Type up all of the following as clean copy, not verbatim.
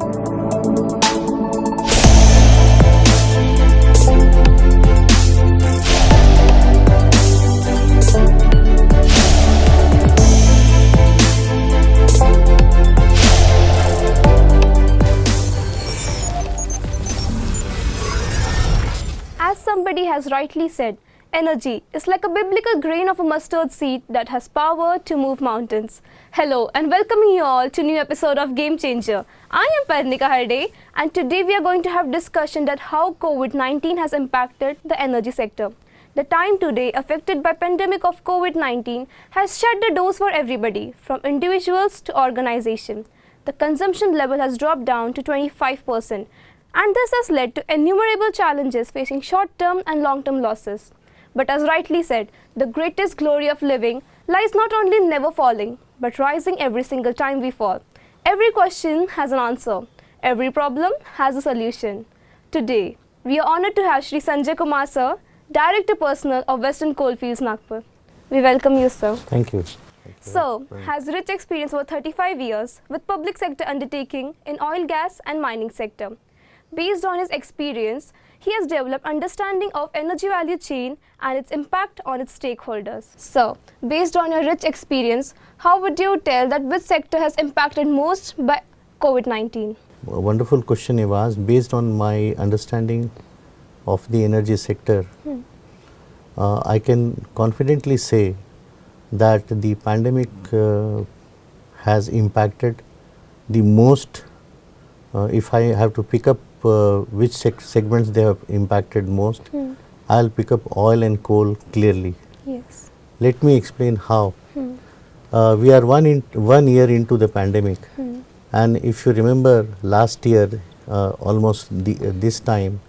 As somebody has rightly said, energy is like a biblical grain of a mustard seed that has power to move mountains. Hello and welcoming you all to a new episode of Game Changer. I am Parnika Harde and today we are going to have discussion that how COVID-19 has impacted the energy sector. The time today affected by pandemic of COVID-19 has shut the doors for everybody from individuals to organization. The consumption level has dropped down to 25%. And this has led to innumerable challenges facing short-term and long-term losses. But as rightly said, the greatest glory of living lies not only in never falling, but rising every single time we fall. Every question has an answer. Every problem has a solution. Today, we are honored to have Shri Sanjay Kumar sir, Director Personnel of Western Coalfields, Nagpur. We welcome you, sir. Thank you. Sir has rich experience over 35 years with public sector undertaking in oil, gas and mining sector. Based on his experience, he has developed understanding of energy value chain and its impact on its stakeholders. So, based on your rich experience, how would you tell that which sector has impacted most by COVID-19? A wonderful question you've asked. Based on my understanding of the energy sector, I can confidently say that the pandemic has impacted the most. If I have to pick up which segments they have impacted most, I'll pick up oil and coal clearly. Yes. Let me explain how. We are one year into the pandemic, and if you remember last year, almost this time,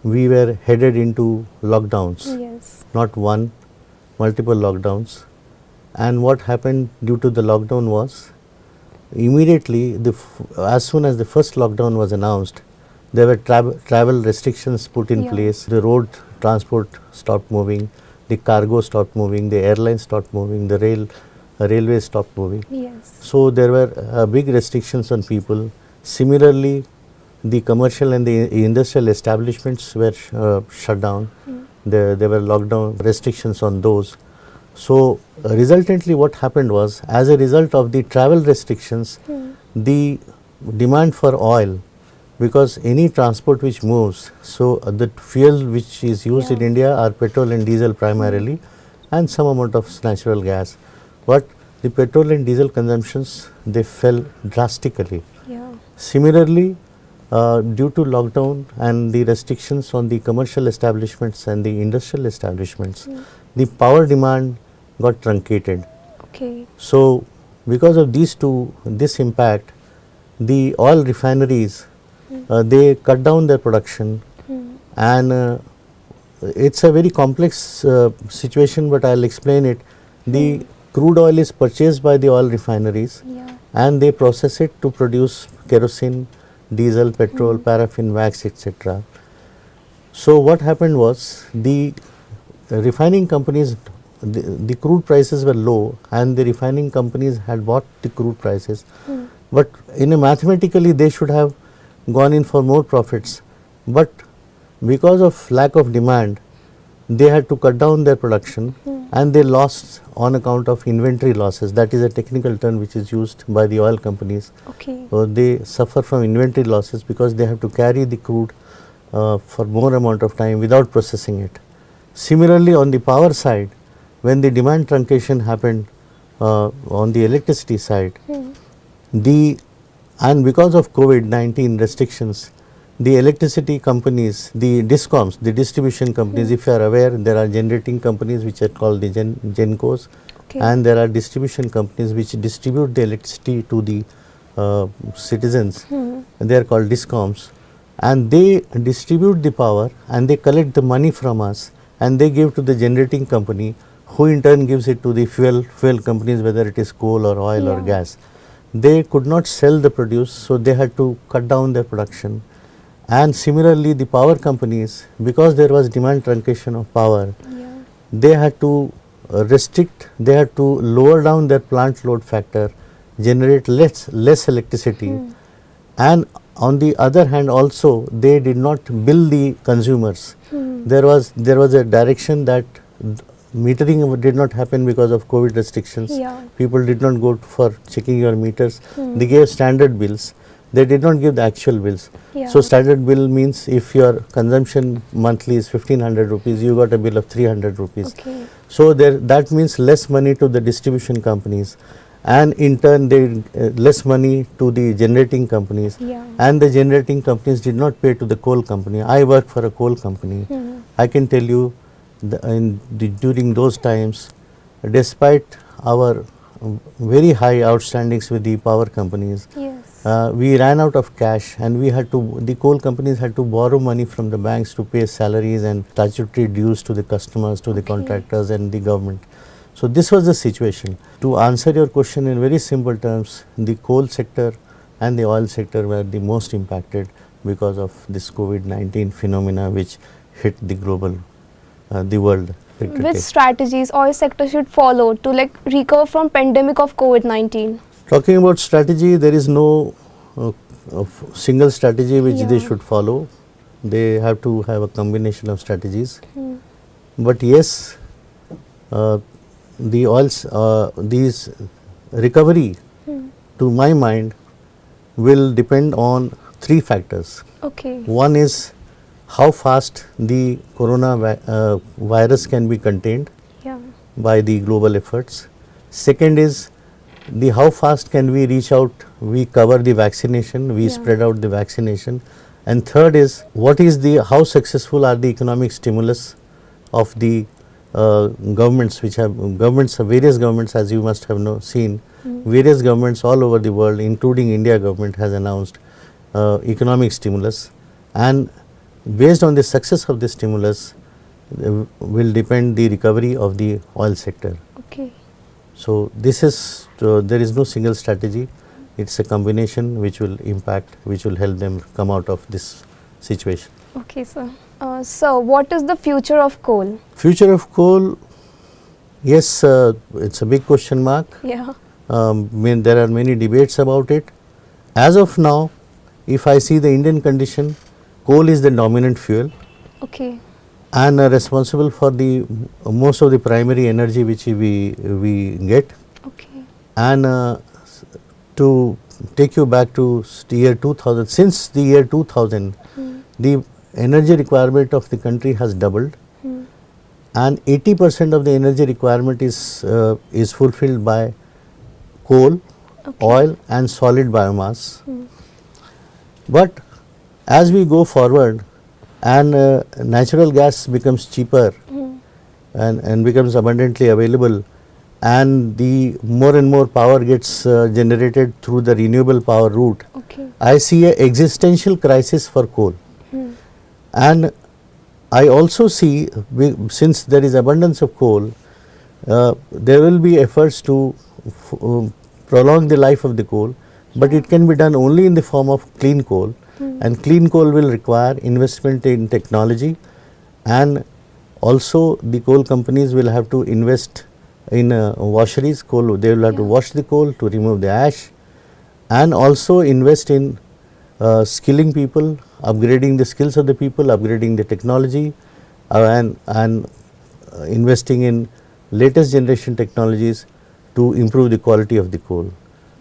we were headed into lockdowns. Yes. Not one, multiple lockdowns. And what happened due to the lockdown was, immediately, as soon as the first lockdown was announced, there were travel restrictions put in place. The road transport stopped moving, the cargo stopped moving, the airlines stopped moving, the railways stopped moving. Yes. So there were big restrictions on people. Similarly, the commercial and the industrial establishments were shut down. There were lockdown restrictions on those. So resultantly what happened was, as a result of the travel restrictions, the demand for oil, because any transport which moves, so the fuel which is used in India are petrol and diesel primarily, and some amount of natural gas. But the petrol and diesel consumptions, they fell drastically. Yeah. Similarly, due to lockdown and the restrictions on the commercial establishments and the industrial establishments, the power demand got truncated. Okay. So, because of this impact, the oil refineries, they cut down their production, and it's a very complex situation, but I'll explain it. The crude oil is purchased by the oil refineries, and they process it to produce kerosene, diesel, petrol, paraffin, wax, etc. So what happened was, the refining companies, the crude prices were low, and the refining companies had bought the crude prices, but mathematically they should have gone in for more profits, but because of lack of demand, they had to cut down their production, and they lost on account of inventory losses. That is a technical term which is used by the oil companies. Okay. So they suffer from inventory losses because they have to carry the crude for more amount of time without processing it. Similarly, on the power side, when the demand truncation happened on the electricity side, and because of COVID-19 restrictions, the electricity companies, the DISCOMs, the distribution companies, if you are aware, there are generating companies which are called the GENCOs, and there are distribution companies which distribute the electricity to the citizens, they are called DISCOMs, and they distribute the power and they collect the money from us and they give to the generating company, who in turn gives it to the fuel companies, whether it is coal or oil or gas. They could not sell the produce, so they had to cut down their production. And similarly, the power companies, because there was demand truncation of power, they had to restrict, they had to lower down their plant load factor, generate less electricity, and on the other hand also they did not bill the consumers. There was a direction that metering did not happen because of COVID restrictions. Yeah. People did not go for checking your meters. They gave standard bills. They did not give the actual bills. Yeah. So standard bill means if your consumption monthly is 1500 rupees, you got a bill of 300 rupees. Okay. So that means less money to the distribution companies, and in turn they less money to the generating companies. Yeah. And the generating companies did not pay to the coal company. I work for a coal company. I can tell you during those times, despite our very high outstandings with the power companies, Yes. we ran out of cash, and the coal companies had to borrow money from the banks to pay salaries and statutory dues to the customers, to the contractors and the government. So this was the situation. To answer your question in very simple terms, the coal sector and the oil sector were the most impacted because of this COVID-19 phenomena which hit the the world. Which strategies oil sector should follow to like recover from pandemic of COVID-19? Talking about strategy, there is no single strategy which they should follow. They have to have a combination of strategies. But yes, these recovery, to my mind, will depend on three factors. Okay. One is how fast the virus can be contained Yeah. by the global efforts. Second is how fast can we reach out, we cover the vaccination, we spread out the vaccination. And third is how successful are the economic stimulus of the governments, various governments, as you must have seen, various governments all over the world, including India government, has announced economic stimulus, and based on the success of this stimulus will depend the recovery of the oil sector. Okay. So this is there is no single strategy. It's a combination which will help them come out of this situation. Okay, sir. So what is the future of coal? Future of coal, yes, it's a big question mark. Yeah. There are many debates about it. As of now, if I see the Indian condition, coal is the dominant fuel. Okay. And responsible for the most of the primary energy which we get. Okay. And to take you back to the year 2000, since the year 2000, the energy requirement of the country has doubled, and 80% of the energy requirement is fulfilled by coal, oil and solid biomass. But as we go forward and natural gas becomes cheaper and becomes abundantly available, and the more and more power gets generated through the renewable power route, I see an existential crisis for coal. And I also see, since there is abundance of coal, there will be efforts to prolong the life of the coal, but it can be done only in the form of clean coal, and clean coal will require investment in technology, and also the coal companies will have to invest in washeries. They will have to wash the coal to remove the ash, and also invest in skilling people, upgrading the skills of the people, upgrading the technology, and investing in latest generation technologies to improve the quality of the coal.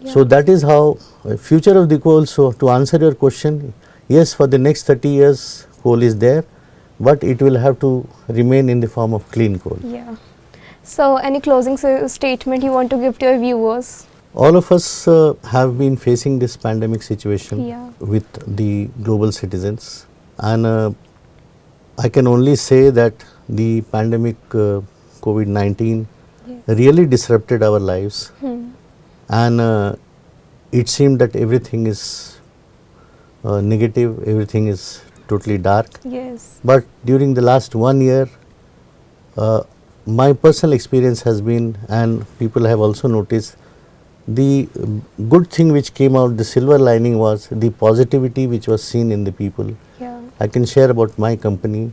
So that is how future of the coal. So to answer your question, yes, for the next 30 years coal is there, but it will have to remain in the form of clean coal. Yeah. So any closing statement you want to give to your viewers? All of us have been facing this pandemic situation with the global citizens, and I can only say that the pandemic COVID-19 really disrupted our lives, and it seemed that everything is negative, everything is totally dark. Yes. But during the last 1 year, my personal experience has been, and people have also noticed, the good thing which came out, the silver lining, was the positivity which was seen in the people. I can share about my company.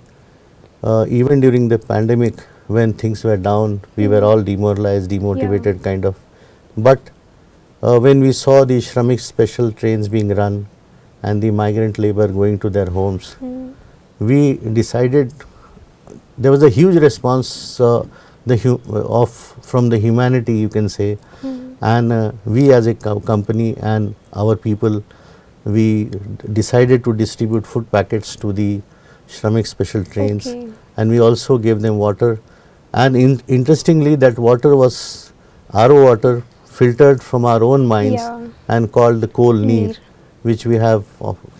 Even during the pandemic, when things were down, we were all demoralized, demotivated kind of. But when we saw the Shramik special trains being run, and the migrant labor going to their homes, we decided there was a huge response from the humanity, you can say, and we as a company and our people, we decided to distribute food packets to the Shramik special trains, Okay. and we also gave them water. And interestingly, that water was RO water filtered from our own mines Yeah. and called the coal neer, Neer. which we have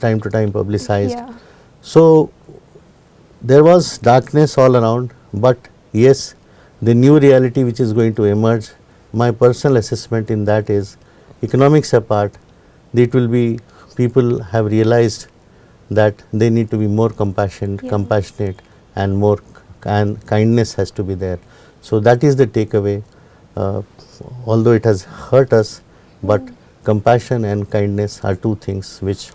time to time publicized. Yeah. So there was darkness all around, but yes, the new reality which is going to emerge, my personal assessment in that is, economics apart, it will be, people have realized that they need to be more compassionate, and more and kindness has to be there. So that is the takeaway. Although it has hurt us, but compassion and kindness are two things which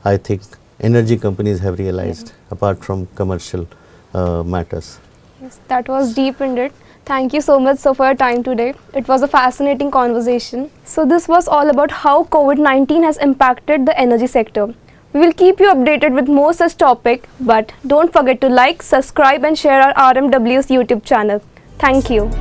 I think energy companies have realized, apart from commercial matters. Yes, that was deep indeed. Thank you so much, sir, for your time today. It was a fascinating conversation. So this was all about how COVID-19 has impacted the energy sector. We will keep you updated with more such topic, but don't forget to like, subscribe and share our RMW's YouTube channel. Thank you.